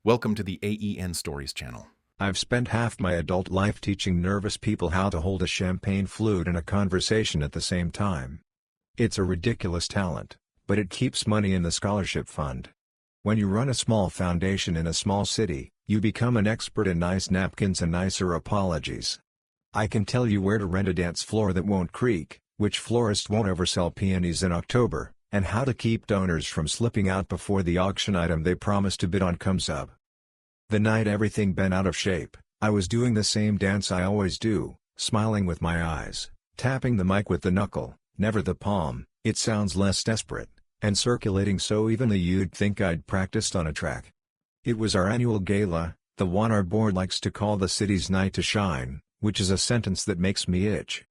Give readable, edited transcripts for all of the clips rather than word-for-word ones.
Welcome to the AEN Stories channel. I've spent half my adult life teaching nervous people how to hold a champagne flute and a conversation at the same time. It's a ridiculous talent, but it keeps money in the scholarship fund. When you run a small foundation in a small city, you become an expert in nice napkins and nicer apologies. I can tell you where to rent a dance floor that won't creak, which florist won't oversell peonies in October, and how to keep donors from slipping out before the auction item they promised to bid on comes up. The night everything bent out of shape, I was doing the same dance I always do, smiling with my eyes, tapping the mic with the knuckle, never the palm, it sounds less desperate, and circulating so evenly you'd think I'd practiced on a track. It was our annual gala, the one our board likes to call the city's night to shine, which is a sentence that makes me itch.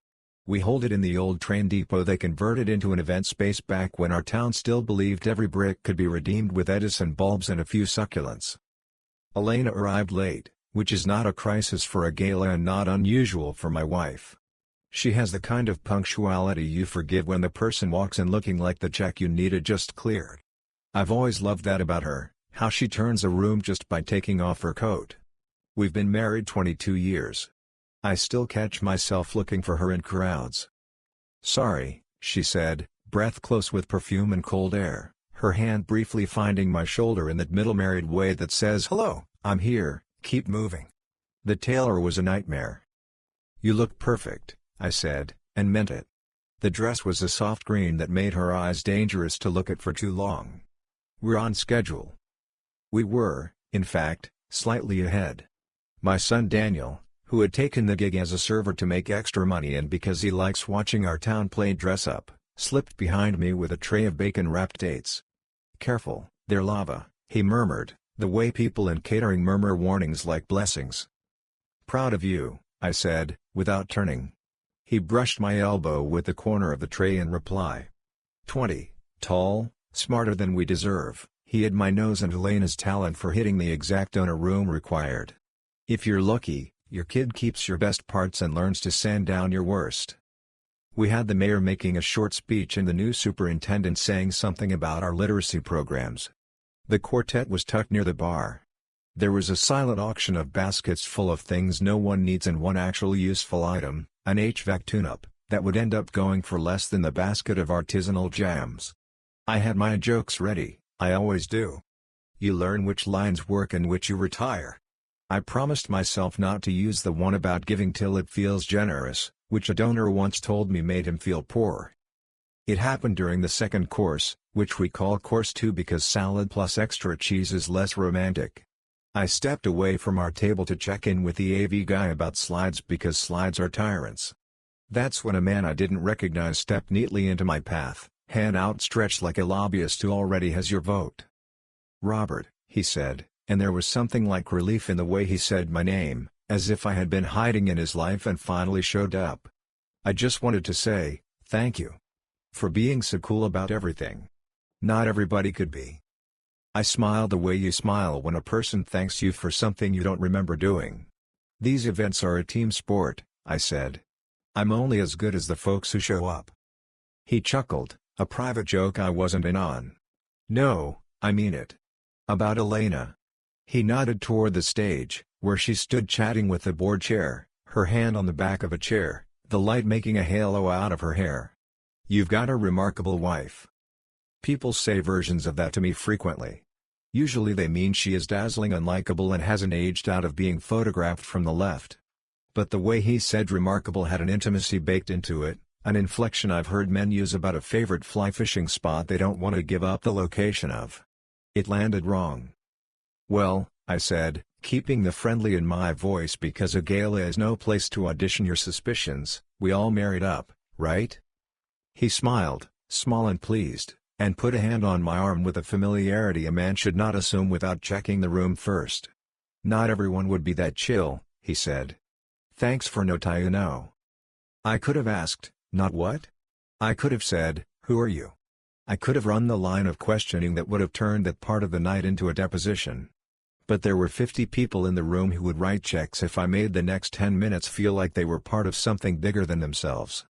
We hold it in the old train depot they converted into an event space back when our town still believed every brick could be redeemed with Edison bulbs and a few succulents. Elena arrived late, which is not a crisis for a gala and not unusual for my wife. She has the kind of punctuality you forgive when the person walks in looking like the check you needed just cleared. I've always loved that about her, how she turns a room just by taking off her coat. We've been married 22 years. I still catch myself looking for her in crowds. "Sorry," she said, breath close with perfume and cold air, her hand briefly finding my shoulder in that middle married way that says hello, I'm here, keep moving. The tailor was a nightmare. "You look perfect," I said, and meant it. The dress was a soft green that made her eyes dangerous to look at for too long. "We're on schedule." We were, in fact, slightly ahead. My son Daniel, who had taken the gig as a server to make extra money and because he likes watching our town play dress up, slipped behind me with a tray of bacon-wrapped dates. "Careful, they're lava," he murmured, the way people in catering murmur warnings like blessings. "Proud of you," I said, without turning. He brushed my elbow with the corner of the tray in reply. 20, tall, smarter than we deserve, he had my nose and Elena's talent for hitting the exact donor room required. If you're lucky, your kid keeps your best parts and learns to sand down your worst. We had the mayor making a short speech and the new superintendent saying something about our literacy programs. The quartet was tucked near the bar. There was a silent auction of baskets full of things no one needs and one actual useful item, an HVAC tune-up, that would end up going for less than the basket of artisanal jams. I had my jokes ready, I always do. You learn which lines work and which you retire. I promised myself not to use the one about giving till it feels generous, which a donor once told me made him feel poor. It happened during the second course, which we call course 2 because salad plus extra cheese is less romantic. I stepped away from our table to check in with the AV guy about slides because slides are tyrants. That's when a man I didn't recognize stepped neatly into my path, hand outstretched like a lobbyist who already has your vote. "Robert," he said, and there was something like relief in the way he said my name, as if I had been hiding in his life and finally showed up. "I just wanted to say, thank you. For being so cool about everything. Not everybody could be." I smiled the way you smile when a person thanks you for something you don't remember doing. "These events are a team sport," I said. "I'm only as good as the folks who show up." He chuckled, a private joke I wasn't in on. "No, I mean it. About Elena." He nodded toward the stage, where she stood chatting with the board chair, her hand on the back of a chair, the light making a halo out of her hair. "You've got a remarkable wife." People say versions of that to me frequently. Usually they mean she is dazzling, unlikable and hasn't aged out of being photographed from the left. But the way he said remarkable had an intimacy baked into it, an inflection I've heard men use about a favorite fly fishing spot they don't want to give up the location of. It landed wrong. "Well," I said, keeping the friendly in my voice because a gala is no place to audition your suspicions, "we all married up, right?" He smiled, small and pleased, and put a hand on my arm with a familiarity a man should not assume without checking the room first. "Not everyone would be that chill," he said. "Thanks for no tie, you know." I could have asked, "Not what?" I could have said, "Who are you?" I could have run the line of questioning that would have turned that part of the night into a deposition. But there were 50 people in the room who would write checks if I made the next 10 minutes feel like they were part of something bigger than themselves.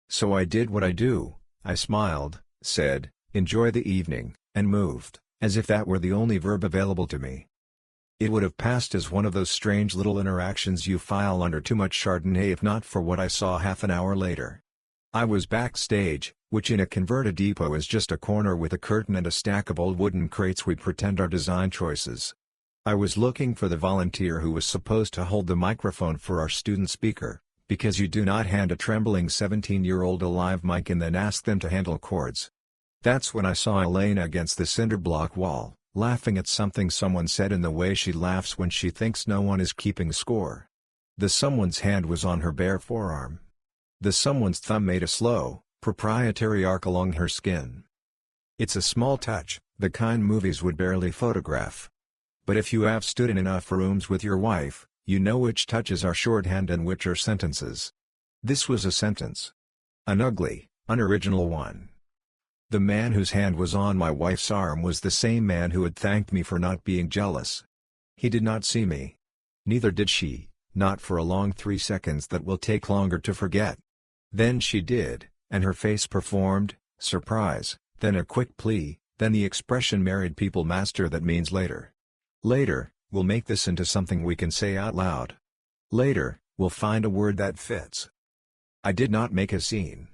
So I did what I do, I smiled, said, "Enjoy the evening," and moved, as if that were the only verb available to me. It would have passed as one of those strange little interactions you file under too much Chardonnay if not for what I saw half an hour later. I was backstage, which in a converted depot is just a corner with a curtain and a stack of old wooden crates we pretend are design choices. I was looking for the volunteer who was supposed to hold the microphone for our student speaker, because you do not hand a trembling 17-year-old a live mic and then ask them to handle chords. That's when I saw Elena against the cinder block wall, laughing at something someone said in the way she laughs when she thinks no one is keeping score. The someone's hand was on her bare forearm. The someone's thumb made a slow, proprietary arc along her skin. It's a small touch, the kind movies would barely photograph. But if you have stood in enough rooms with your wife, you know which touches are shorthand and which are sentences. This was a sentence. An ugly, unoriginal one. The man whose hand was on my wife's arm was the same man who had thanked me for not being jealous. He did not see me. Neither did she, not for a long 3 seconds that will take longer to forget. Then she did, and her face performed, surprise, then a quick plea, then the expression married people master that means later. Later, we'll make this into something we can say out loud. Later, we'll find a word that fits. I did not make a scene.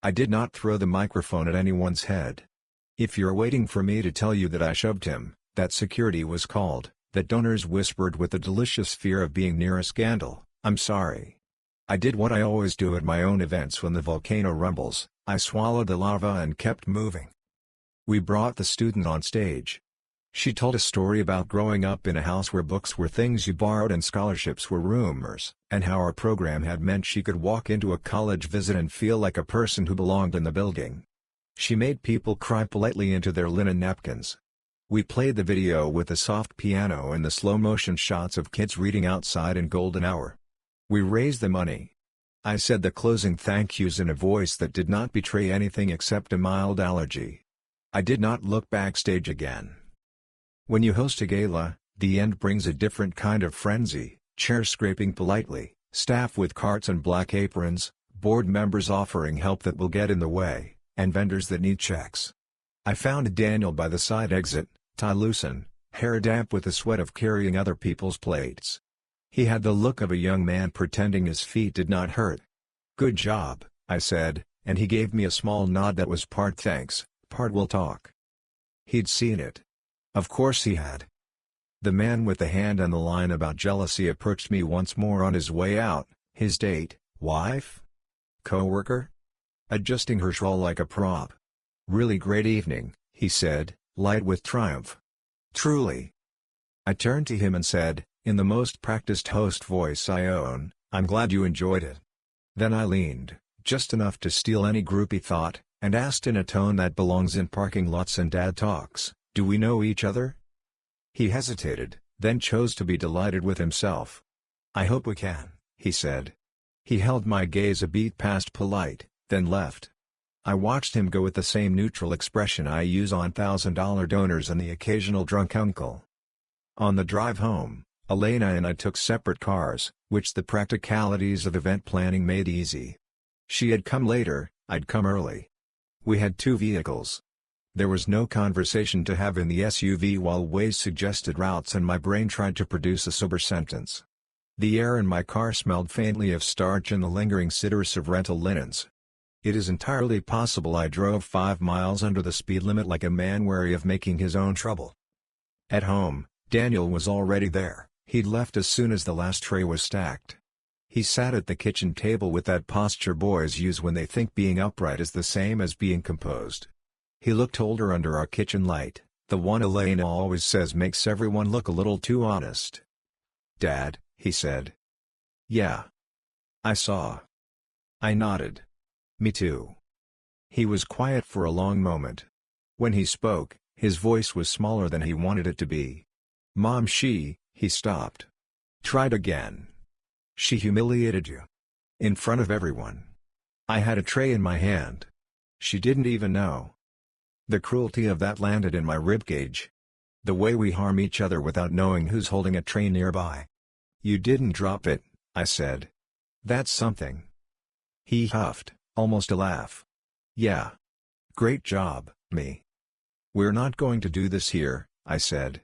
I did not throw the microphone at anyone's head. If you're waiting for me to tell you that I shoved him, that security was called, that donors whispered with the delicious fear of being near a scandal, I'm sorry. I did what I always do at my own events when the volcano rumbles, I swallowed the lava and kept moving. We brought the student on stage. She told a story about growing up in a house where books were things you borrowed and scholarships were rumors, and how our program had meant she could walk into a college visit and feel like a person who belonged in the building. She made people cry politely into their linen napkins. We played the video with the soft piano and the slow-motion shots of kids reading outside in golden hour. We raised the money. I said the closing thank yous in a voice that did not betray anything except a mild allergy. I did not look backstage again. When you host a gala, the end brings a different kind of frenzy, chairs scraping politely, staff with carts and black aprons, board members offering help that will get in the way, and vendors that need checks. I found Daniel by the side exit, tie loosened, hair damp with the sweat of carrying other people's plates. He had the look of a young man pretending his feet did not hurt. "Good job," I said, and he gave me a small nod that was part thanks, part we'll talk. He'd seen it. Of course he had. The man with the hand on the line about jealousy approached me once more on his way out, his date, wife? Co-worker? Adjusting her shawl like a prop. "Really great evening," he said, light with triumph. "Truly." I turned to him and said, in the most practiced host voice I own, "I'm glad you enjoyed it." Then I leaned, just enough to steal any groupie thought, and asked in a tone that belongs in parking lots and dad talks, "Do we know each other?" He hesitated, then chose to be delighted with himself. "I hope we can," he said. He held my gaze a beat past polite, then left. I watched him go with the same neutral expression I use on $1,000 donors and the occasional drunk uncle. On the drive home, Elena and I took separate cars, which the practicalities of event planning made easy. She had come later, I'd come early. We had 2 vehicles. There was no conversation to have in the SUV while Waze suggested routes and my brain tried to produce a sober sentence. The air in my car smelled faintly of starch and the lingering citrus of rental linens. It is entirely possible I drove 5 miles under the speed limit like a man wary of making his own trouble. At home, Daniel was already there. He'd left as soon as the last tray was stacked. He sat at the kitchen table with that posture boys use when they think being upright is the same as being composed. He looked older under our kitchen light, the one Elena always says makes everyone look a little too honest. "Dad," he said. "Yeah." I saw. I nodded. "Me too." He was quiet for a long moment. When he spoke, his voice was smaller than he wanted it to be. "Mom, he stopped. "Tried again. She humiliated you. In front of everyone. I had a tray in my hand. She didn't even know." The cruelty of that landed in my ribcage. The way we harm each other without knowing who's holding a tray nearby. "You didn't drop it," I said. "That's something." He huffed, almost a laugh. "Yeah. Great job, me." "We're not going to do this here," I said.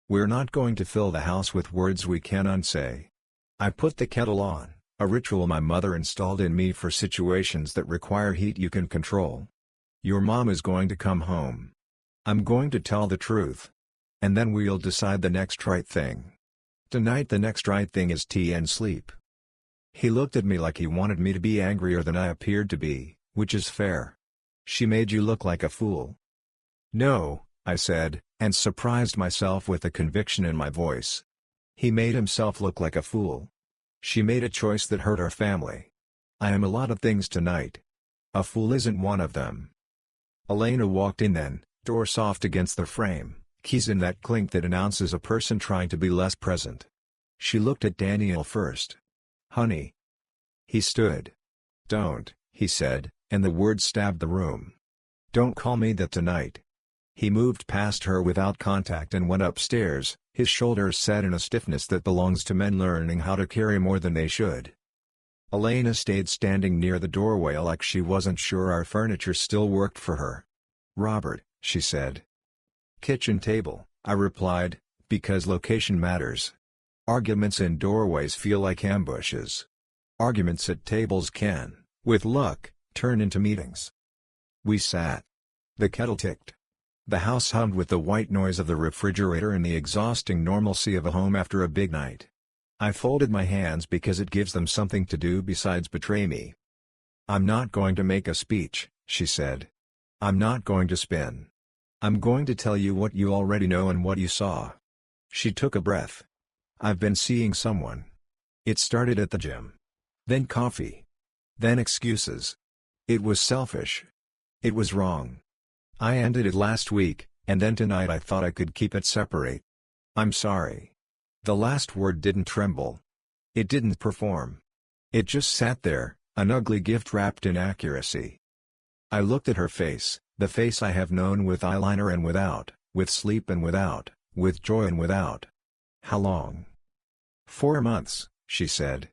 We're not going to fill the house with words we can't unsay. I put the kettle on, a ritual my mother installed in me for situations that require heat you can control. Your mom is going to come home. I'm going to tell the truth. And then we'll decide the next right thing. Tonight the next right thing is tea and sleep. He looked at me like he wanted me to be angrier than I appeared to be, which is fair. She made you look like a fool. No, I said, and surprised myself with the conviction in my voice. He made himself look like a fool. She made a choice that hurt our family. I am a lot of things tonight. A fool isn't one of them. Elena walked in then, door soft against the frame, keys in that clink that announces a person trying to be less present. She looked at Daniel first. Honey. He stood. Don't, he said, and the words stabbed the room. Don't call me that tonight. He moved past her without contact and went upstairs, his shoulders set in a stiffness that belongs to men learning how to carry more than they should. Elena stayed standing near the doorway like she wasn't sure our furniture still worked for her. Robert, she said. Kitchen table, I replied, because location matters. Arguments in doorways feel like ambushes. Arguments at tables can, with luck, turn into meetings. We sat. The kettle ticked. The house hummed with the white noise of the refrigerator and the exhausting normalcy of a home after a big night. I folded my hands because it gives them something to do besides betray me. I'm not going to make a speech, she said. I'm not going to spin. I'm going to tell you what you already know and what you saw. She took a breath. I've been seeing someone. It started at the gym. Then coffee. Then excuses. It was selfish. It was wrong. I ended it last week, and then tonight I thought I could keep it separate. I'm sorry. The last word didn't tremble. It didn't perform. It just sat there, an ugly gift wrapped in accuracy. I looked at her face, the face I have known with eyeliner and without, with sleep and without, with joy and without. How long? 4 months, she said.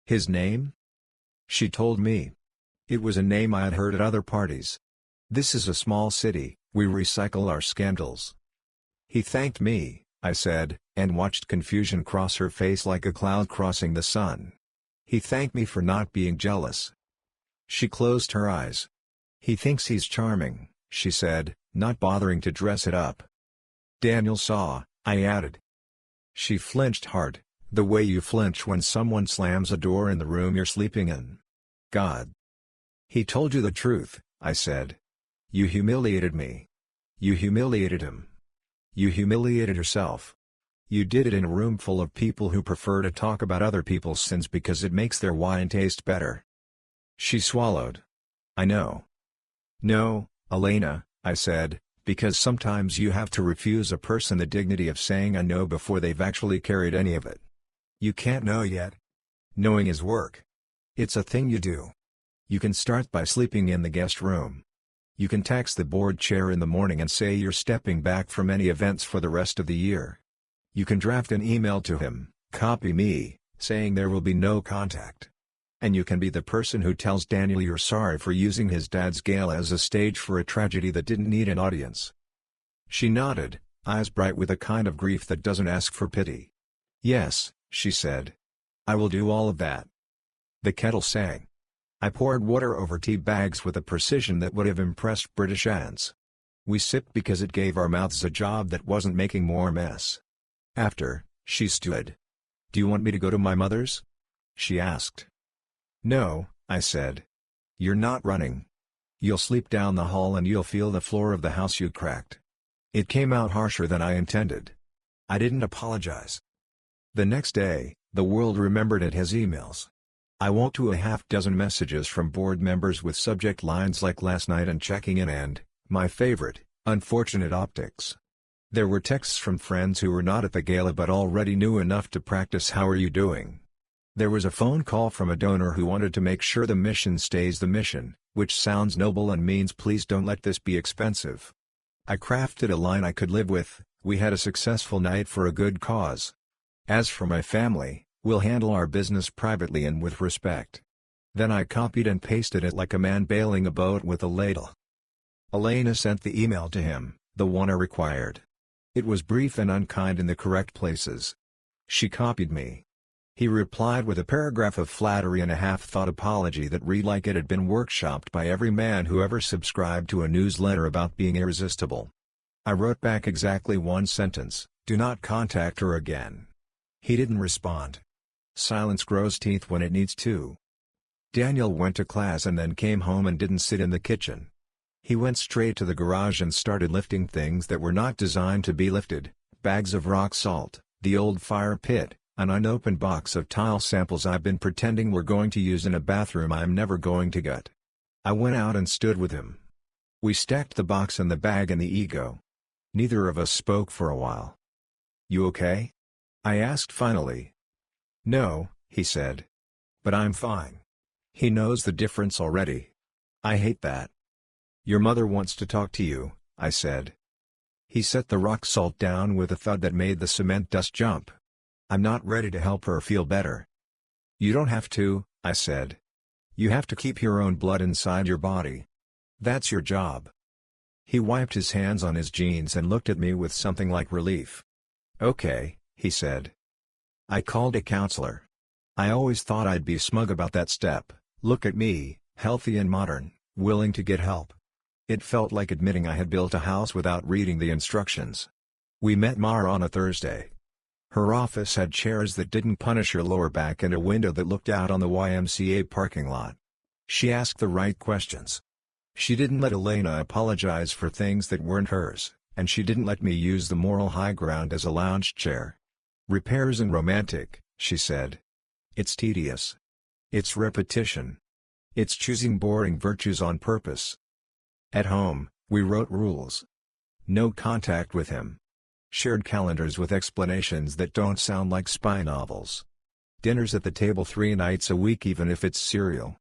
His name? She told me. It was a name I had heard at other parties. This is a small city, we recycle our scandals. He thanked me, I said, and watched confusion cross her face like a cloud crossing the sun. He thanked me for not being jealous. She closed her eyes. He thinks he's charming, she said, not bothering to dress it up. Daniel saw, I added. She flinched hard, the way you flinch when someone slams a door in the room you're sleeping in. God. He told you the truth, I said. You humiliated me. You humiliated him. You humiliated yourself. You did it in a room full of people who prefer to talk about other people's sins because it makes their wine taste better. She swallowed. I know. No, Elena, I said, because sometimes you have to refuse a person the dignity of saying I know before they've actually carried any of it. You can't know yet. Knowing is work. It's a thing you do. You can start by sleeping in the guest room. You can text the board chair in the morning and say you're stepping back from any events for the rest of the year. You can draft an email to him, copy me, saying there will be no contact. And you can be the person who tells Daniel you're sorry for using his dad's gala as a stage for a tragedy that didn't need an audience. She nodded, eyes bright with a kind of grief that doesn't ask for pity. Yes, she said. I will do all of that. The kettle sang. I poured water over tea bags with a precision that would have impressed British aunts. We sipped because it gave our mouths a job that wasn't making more mess. After, she stood. Do you want me to go to my mother's? She asked. No, I said. You're not running. You'll sleep down the hall and you'll feel the floor of the house you cracked. It came out harsher than I intended. I didn't apologize. The next day, the world remembered it as emails. I woke to a half-dozen messages from board members with subject lines like last night and checking in and, my favorite, unfortunate optics. There were texts from friends who were not at the gala but already knew enough to practice how are you doing. There was a phone call from a donor who wanted to make sure the mission stays the mission, which sounds noble and means please don't let this be expensive. I crafted a line I could live with, we had a successful night for a good cause. As for my family, we'll handle our business privately and with respect. Then I copied and pasted it like a man bailing a boat with a ladle. Elena sent the email to him, the one I required. It was brief and unkind in the correct places. She copied me. He replied with a paragraph of flattery and a half-thought apology that read like it had been workshopped by every man who ever subscribed to a newsletter about being irresistible. I wrote back exactly one sentence: "Do not contact her again." He didn't respond. Silence grows teeth when it needs to. Daniel went to class and then came home and didn't sit in the kitchen. He went straight to the garage and started lifting things that were not designed to be lifted: bags of rock salt, the old fire pit, an unopened box of tile samples I've been pretending we're going to use in a bathroom I'm never going to gut. I went out and stood with him. We stacked the box and the bag and the ego. Neither of us spoke for a while. "You okay?" I asked finally. "No," he said. "But I'm fine." He knows the difference already. I hate that. "Your mother wants to talk to you," I said. He set the rock salt down with a thud that made the cement dust jump. "I'm not ready to help her feel better." "You don't have to," I said. "You have to keep your own blood inside your body. That's your job." He wiped his hands on his jeans and looked at me with something like relief. "Okay," he said. I called a counselor. I always thought I'd be smug about that step. Look at me, healthy and modern, willing to get help. It felt like admitting I had built a house without reading the instructions. We met Mara on a Thursday. Her office had chairs that didn't punish her lower back and a window that looked out on the YMCA parking lot. She asked the right questions. She didn't let Elena apologize for things that weren't hers, and she didn't let me use the moral high ground as a lounge chair. "Repair isn't romantic," she said. "It's tedious. It's repetition. It's choosing boring virtues on purpose." At home, we wrote rules. No contact with him. Shared calendars with explanations that don't sound like spy novels. Dinners at the table 3 nights a week even if it's cereal.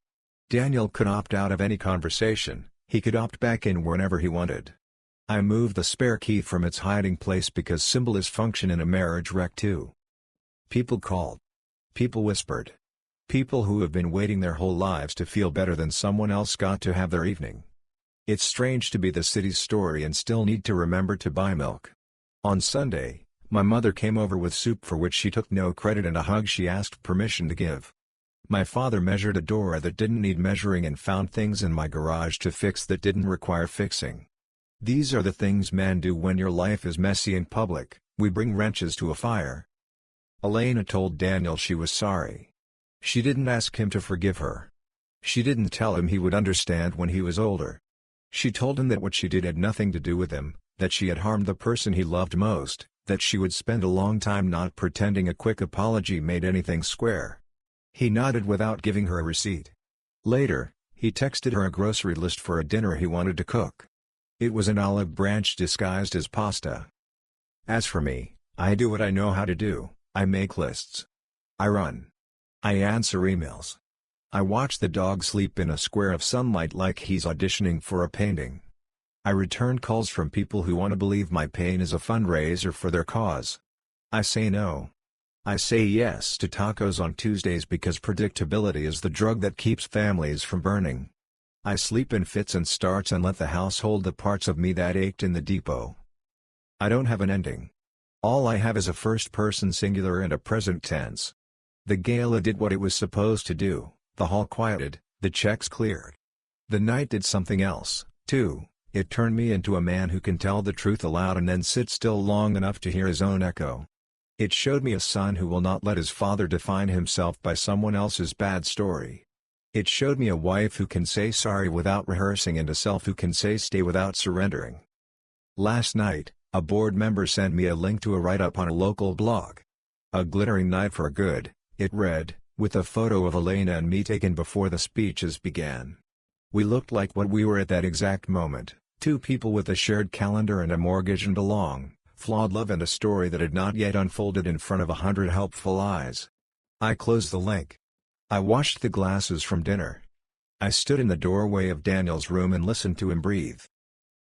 Daniel could opt out of any conversation, he could opt back in whenever he wanted. I moved the spare key from its hiding place because symbols function in a marriage wreck too. People called. People whispered. People who have been waiting their whole lives to feel better than someone else got to have their evening. It's strange to be the city's story and still need to remember to buy milk. On Sunday, my mother came over with soup for which she took no credit and a hug she asked permission to give. My father measured a door that didn't need measuring and found things in my garage to fix that didn't require fixing. These are the things men do when your life is messy in public: we bring wrenches to a fire. Elena told Daniel she was sorry. She didn't ask him to forgive her. She didn't tell him he would understand when he was older. She told him that what she did had nothing to do with him, that she had harmed the person he loved most, that she would spend a long time not pretending a quick apology made anything square. He nodded without giving her a receipt. Later, he texted her a grocery list for a dinner he wanted to cook. It was an olive branch disguised as pasta. As for me, I do what I know how to do: I make lists. I run. I answer emails. I watch the dog sleep in a square of sunlight like he's auditioning for a painting. I return calls from people who want to believe my pain is a fundraiser for their cause. I say no. I say yes to tacos on Tuesdays because predictability is the drug that keeps families from burning. I sleep in fits and starts and let the house hold the parts of me that ached in the depot. I don't have an ending. All I have is a first-person singular and a present tense. The gala did what it was supposed to do, the hall quieted, the checks cleared. The night did something else, too: it turned me into a man who can tell the truth aloud and then sit still long enough to hear his own echo. It showed me a son who will not let his father define himself by someone else's bad story. It showed me a wife who can say sorry without rehearsing and a self who can say stay without surrendering. Last night, a board member sent me a link to a write-up on a local blog. "A glittering night for good," it read, with a photo of Elena and me taken before the speeches began. We looked like what we were at that exact moment: two people with a shared calendar and a mortgage and a long, flawed love and a story that had not yet unfolded in front of 100 helpful eyes. I closed the link. I washed the glasses from dinner. I stood in the doorway of Daniel's room and listened to him breathe.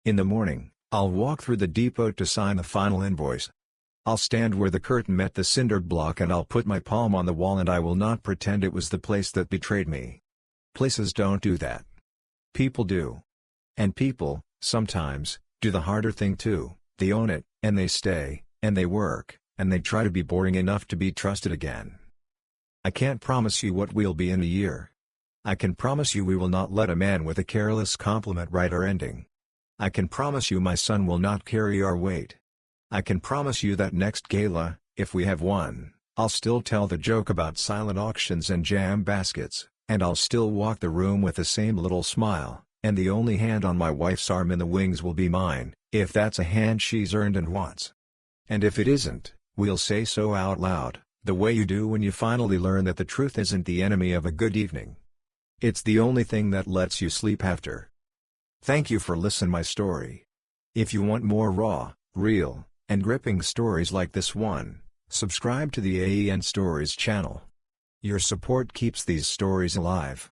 In the morning, I'll walk through the depot to sign the final invoice. I'll stand where the curtain met the cinder block and I'll put my palm on the wall and I will not pretend it was the place that betrayed me. Places don't do that. People do. And people, sometimes, do the harder thing too: they own it, And they stay, and they work, and they try to be boring enough to be trusted again. I can't promise you what we'll be in a year. I can promise you we will not let a man with a careless compliment write our ending. I can promise you my son will not carry our weight. I can promise you that next gala, if we have one, I'll still tell the joke about silent auctions and jam baskets, and I'll still walk the room with the same little smile, and the only hand on my wife's arm in the wings will be mine, if that's a hand she's earned and wants. And if it isn't, we'll say so out loud, the way you do when you finally learn that the truth isn't the enemy of a good evening. It's the only thing that lets you sleep after. Thank you for listening my story. If you want more raw, real, and gripping stories like this one, subscribe to the AEN Stories channel. Your support keeps these stories alive.